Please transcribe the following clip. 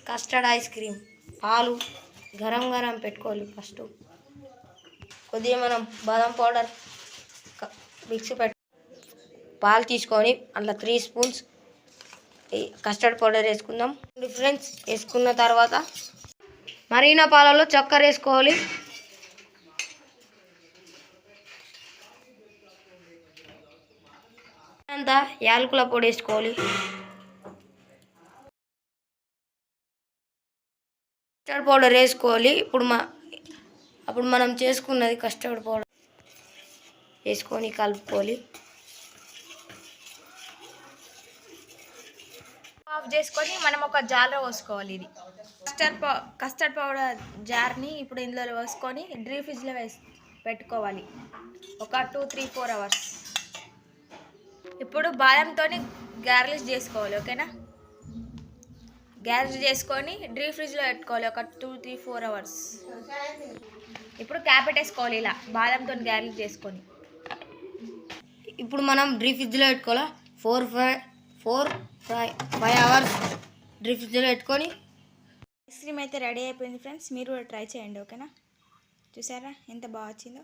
Custard ice cream, పాలు గరం గరం పెట్టుకోవాలి. First కొద్దిగా మనం బాదం పౌడర్ మిక్సీ పాలు తీసుకొని అందులో 3 స్పూన్స్ కస్టర్డ్ పౌడర్ వేసుకుందాం. ఫ్రెండ్స్ వేసుకున్న తర్వాత మరిగిన పాలలో చక్కెర వేసుకోవాలి. అంతా యాలకుల పొడి వేసుకోవాలి. కస్టర్డ్ పౌడర్ వేసుకోవాలి. అప్పుడు మనం చేసుకున్నది కస్టర్డ్ పౌడర్ వేసుకొని కలుపుకోవాలి. ఆఫ్ చేసుకొని మనం ఒక జార్లో పోసుకోవాలి. ఇది కస్టర్డ్ పౌడర్ జార్ని ఇప్పుడు ఇందులో వేసుకొని డీప్ ఫ్రిడ్జ్లో పెట్టుకోవాలి ఒక 2-3-4 అవర్స్. ఇప్పుడు బాదంతో గార్లిష్ చేసుకోవాలి. ఓకేనా, గార్లిష్ చేసుకొని డీప్ ఫ్రిడ్జ్లో పెట్టుకోవాలి ఒక 2-3-4 అవర్స్. ఇప్పుడు క్యాప్ వేసుకోవాలి. ఇలా బాదంతో గార్లిష్ చేసుకొని ఇప్పుడు మనం డీప్ ఫ్రిడ్జ్లో పెట్టుకోవాలి. 4-5 అవర్స్ డీప్ ఫ్రిడ్జ్లో పెట్టుకొని ఐస్ క్రీమ్ అయితే రెడీ అయిపోయింది ఫ్రెండ్స్. మీరు కూడా ట్రై చేయండి. ఓకేనా, చూసారా ఎంత బాగా వచ్చిందో.